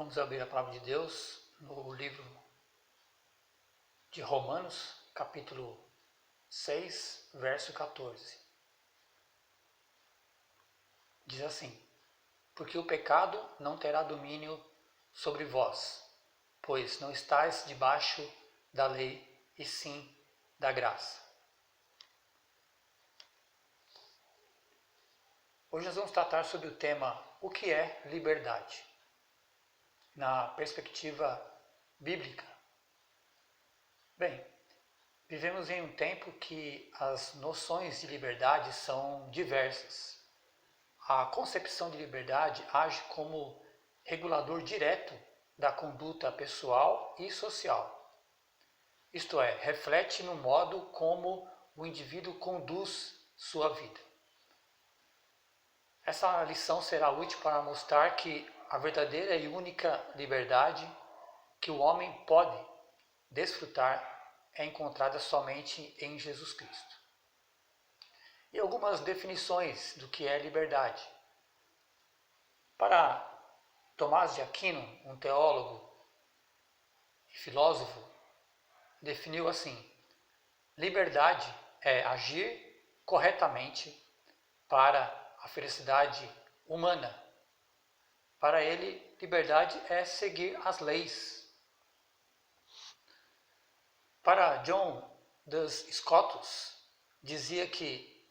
Vamos abrir a palavra de Deus no livro de Romanos, capítulo 6, verso 14. Diz assim: porque o pecado não terá domínio sobre vós, pois não estáis debaixo da lei, e sim da graça. Hoje nós vamos tratar sobre o tema o que é liberdade, na perspectiva bíblica. Bem, vivemos em um tempo que as noções de liberdade são diversas. A concepção de liberdade age como regulador direto da conduta pessoal e social. Isto é, reflete no modo como o indivíduo conduz sua vida. Essa lição será útil para mostrar que a verdadeira e única liberdade que o homem pode desfrutar é encontrada somente em Jesus Cristo. E algumas definições do que é liberdade. Para Tomás de Aquino, um teólogo e filósofo, definiu assim: liberdade é agir corretamente para a felicidade humana. Para ele, liberdade é seguir as leis. Para John dos Scotus, dizia que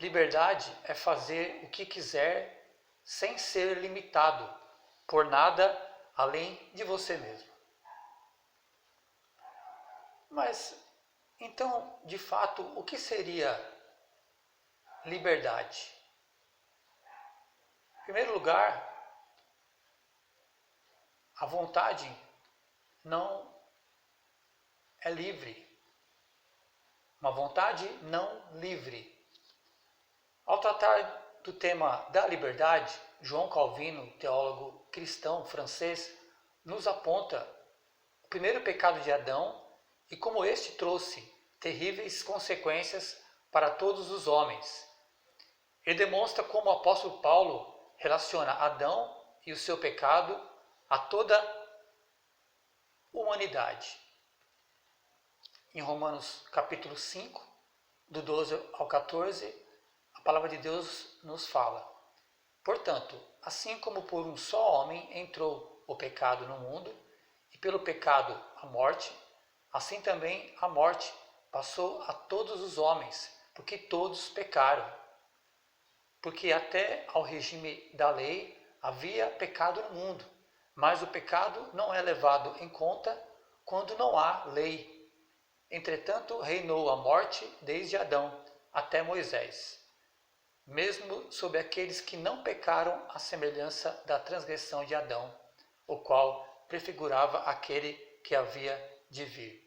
liberdade é fazer o que quiser sem ser limitado por nada além de você mesmo. Mas, então, de fato, o que seria liberdade? Em primeiro lugar, a vontade não é livre. Uma vontade não livre. Ao tratar do tema da liberdade, João Calvino, teólogo cristão francês, nos aponta o primeiro pecado de Adão e como este trouxe terríveis consequências para todos os homens. Ele demonstra como o apóstolo Paulo relaciona Adão e o seu pecado a toda a humanidade. Em Romanos capítulo 5, do 12 ao 14, a palavra de Deus nos fala: portanto, assim como por um só homem entrou o pecado no mundo, e pelo pecado a morte, assim também a morte passou a todos os homens, porque todos pecaram. Porque até ao regime da lei havia pecado no mundo, mas o pecado não é levado em conta quando não há lei. Entretanto, reinou a morte desde Adão até Moisés, mesmo sobre aqueles que não pecaram à semelhança da transgressão de Adão, o qual prefigurava aquele que havia de vir.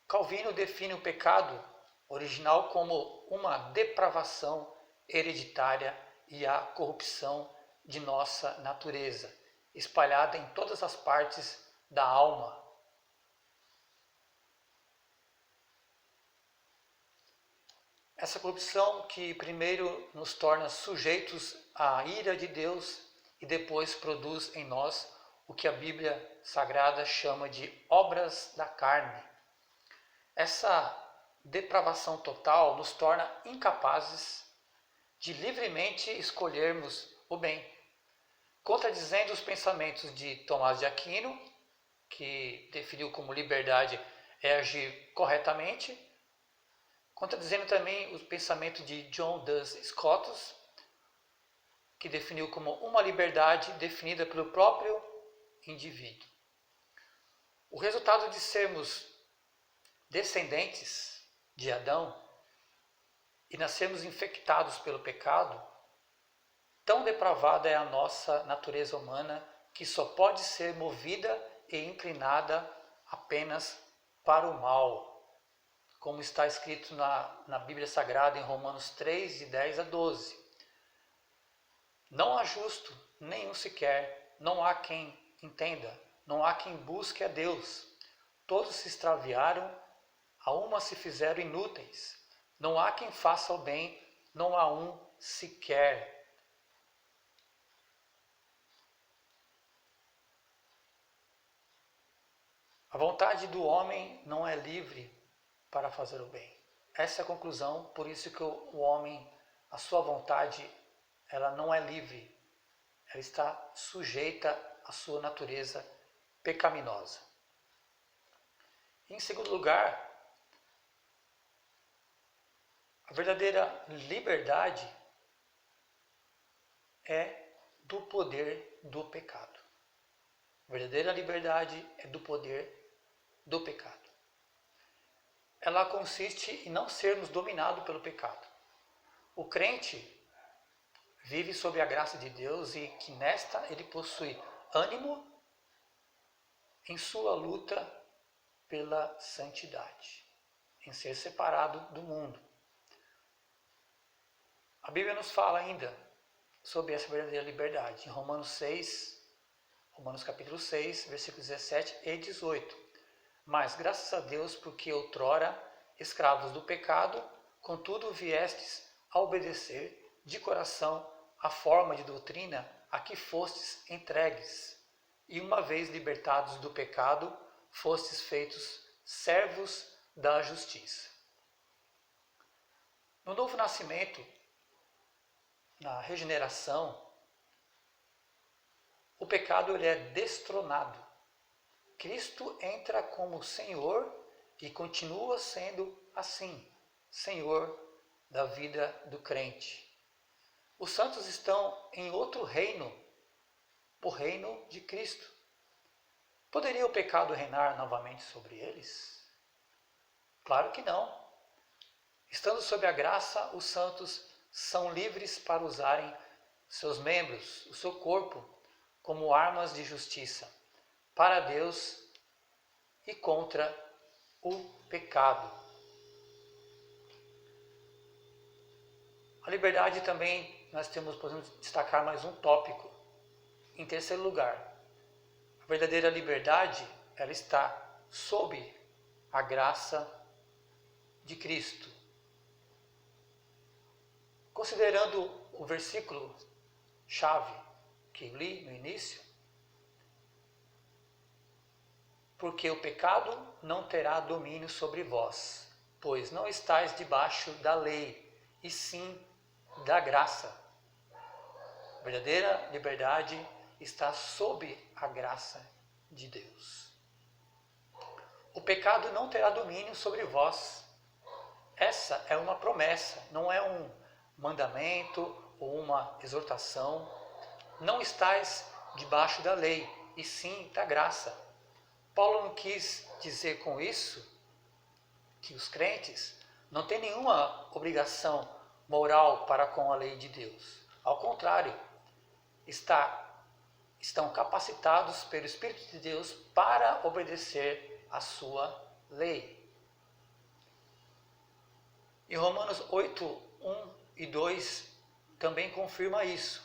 Calvino define o pecado original como uma depravação hereditária e a corrupção de nossa natureza, espalhada em todas as partes da alma. Essa corrupção que primeiro nos torna sujeitos à ira de Deus e depois produz em nós o que a Bíblia Sagrada chama de obras da carne. Essa depravação total nos torna incapazes de livremente escolhermos o bem, contradizendo os pensamentos de Tomás de Aquino, que definiu como liberdade é agir corretamente, contradizendo também o pensamento de John dos Scotus, que definiu como uma liberdade definida pelo próprio indivíduo. O resultado de sermos descendentes de Adão e nascermos infectados pelo pecado, tão depravada é a nossa natureza humana que só pode ser movida e inclinada apenas para o mal, como está escrito na Bíblia Sagrada em Romanos 3, de 10 a 12. Não há justo, nenhum sequer, não há quem entenda, não há quem busque a Deus. Todos se extraviaram, a uma se fizeram inúteis. Não há quem faça o bem, não há um sequer. A vontade do homem não é livre para fazer o bem. Essa é a conclusão, por isso que o homem, a sua vontade, ela não é livre. Ela está sujeita à sua natureza pecaminosa. Em segundo lugar, a verdadeira liberdade é do poder do pecado. A verdadeira liberdade é do poder do pecado. Ela consiste em não sermos dominados pelo pecado. O crente vive sob a graça de Deus e que nesta ele possui ânimo em sua luta pela santidade, em ser separado do mundo. A Bíblia nos fala ainda sobre essa verdadeira liberdade. Em Romanos capítulo 6, versículos 17 e 18. Mas graças a Deus, porque outrora, escravos do pecado, contudo viestes a obedecer de coração a forma de doutrina a que fostes entregues, e uma vez libertados do pecado, fostes feitos servos da justiça. No novo nascimento, na regeneração, o pecado ele é destronado. Cristo entra como Senhor e continua sendo assim, Senhor da vida do crente. Os santos estão em outro reino, o reino de Cristo. Poderia o pecado reinar novamente sobre eles? Claro que não. Estando sob a graça, os santos são livres para usarem seus membros, o seu corpo, como armas de justiça para Deus e contra o pecado. A liberdade também, nós podemos destacar mais um tópico. Em terceiro lugar, a verdadeira liberdade, ela está sob a graça de Cristo. Considerando o versículo chave que li no início, porque o pecado não terá domínio sobre vós, pois não estáis debaixo da lei, e sim da graça. A verdadeira liberdade está sob a graça de Deus. O pecado não terá domínio sobre vós. Essa é uma promessa, não é um mandamento ou uma exortação. Não estáis debaixo da lei, e sim da graça. Paulo não quis dizer com isso que os crentes não têm nenhuma obrigação moral para com a lei de Deus. Ao contrário, estão capacitados pelo Espírito de Deus para obedecer a sua lei. Em Romanos 8, 1 e 2 também confirma isso.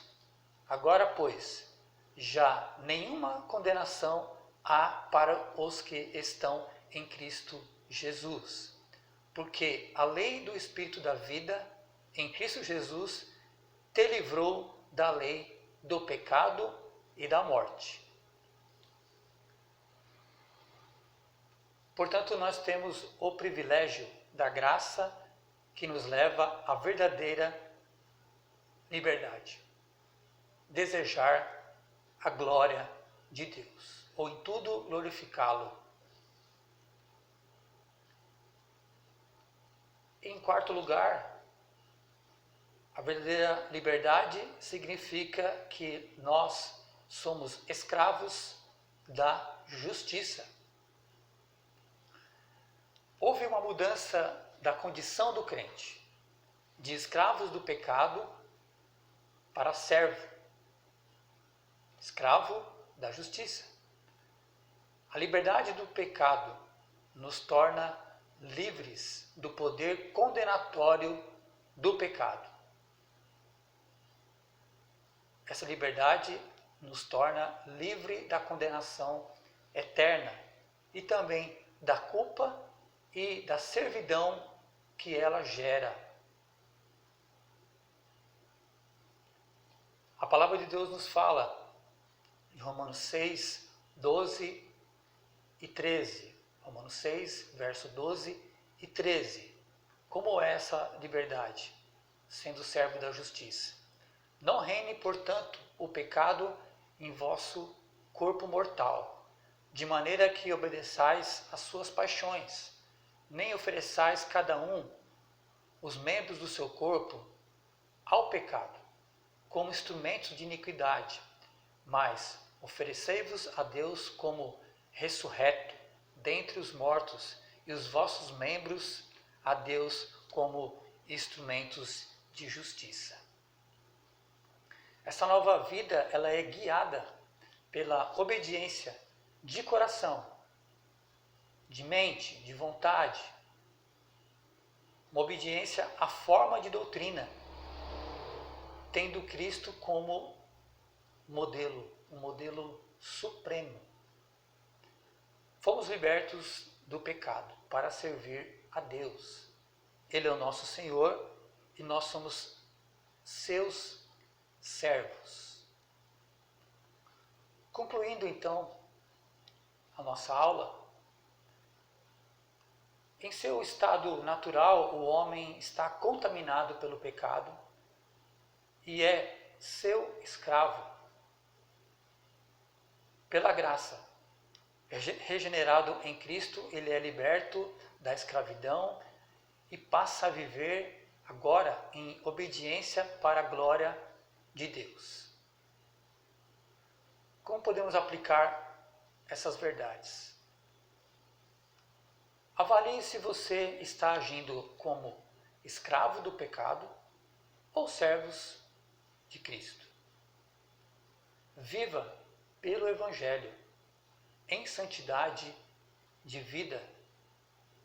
Agora, pois, já nenhuma condenação há para os que estão em Cristo Jesus. Porque a lei do Espírito da vida, em Cristo Jesus, te livrou da lei do pecado e da morte. Portanto, nós temos o privilégio da graça que nos leva à verdadeira liberdade. Desejar a glória de Deus, ou em tudo glorificá-lo. Em quarto lugar, a verdadeira liberdade significa que nós somos escravos da justiça. Houve uma mudança da condição do crente, de escravos do pecado para servo, escravo da justiça. A liberdade do pecado nos torna livres do poder condenatório do pecado. Essa liberdade nos torna livre da condenação eterna e também da culpa e da servidão que ela gera. A palavra de Deus nos fala em Romanos 6, 12 e 13. Romanos 6, verso 12 e 13. Como é essa liberdade? Sendo servo da justiça. Não reine, portanto, o pecado em vosso corpo mortal, de maneira que obedeçais às suas paixões, nem ofereçais cada um os membros do seu corpo ao pecado, como instrumentos de iniquidade, mas oferecei-vos a Deus como ressurreto dentre os mortos, e os vossos membros a Deus como instrumentos de justiça. Essa nova vida, ela é guiada pela obediência de coração, de mente, de vontade, uma obediência à forma de doutrina, tendo Cristo como modelo, um modelo supremo. Fomos libertos do pecado para servir a Deus. Ele é o nosso Senhor e nós somos seus servos. Concluindo então a nossa aula, em seu estado natural, o homem está contaminado pelo pecado e é seu escravo. Pela graça, regenerado em Cristo, ele é liberto da escravidão e passa a viver agora em obediência para a glória de Deus. Como podemos aplicar essas verdades? Avalie se você está agindo como escravo do pecado ou servos de Cristo. Viva pelo Evangelho, em santidade de vida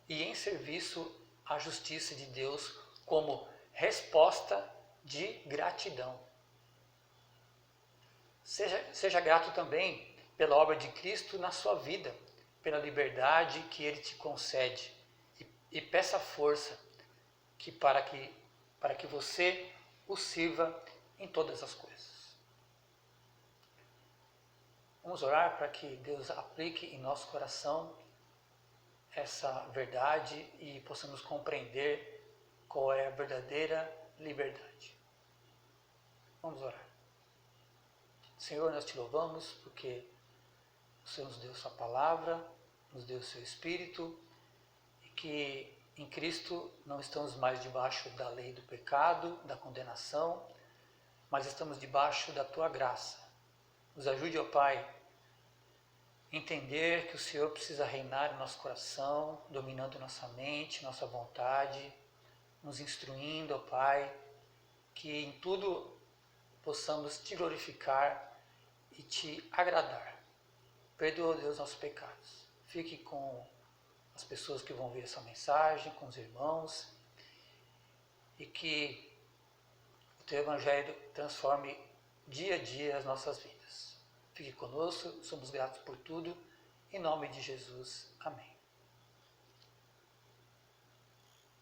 e em serviço à justiça de Deus como resposta de gratidão. Seja grato também pela obra de Cristo na sua vida, pela liberdade que Ele te concede e peça força para que você o sirva em todas as coisas. Vamos orar para que Deus aplique em nosso coração essa verdade e possamos compreender qual é a verdadeira liberdade. Vamos orar. Senhor, nós te louvamos porque o Senhor nos deu sua palavra, nos deu o seu Espírito e que em Cristo não estamos mais debaixo da lei do pecado, da condenação, mas estamos debaixo da tua graça. Nos ajude, ó Pai, a entender que o Senhor precisa reinar em nosso coração, dominando nossa mente, nossa vontade, nos instruindo, ó Pai, que em tudo possamos te glorificar e te agradar. Perdoa, Deus, nossos pecados. Fique com as pessoas que vão ver essa mensagem, com os irmãos, e que o teu Evangelho transforme dia a dia as nossas vidas. Fique conosco, somos gratos por tudo. Em nome de Jesus. Amém.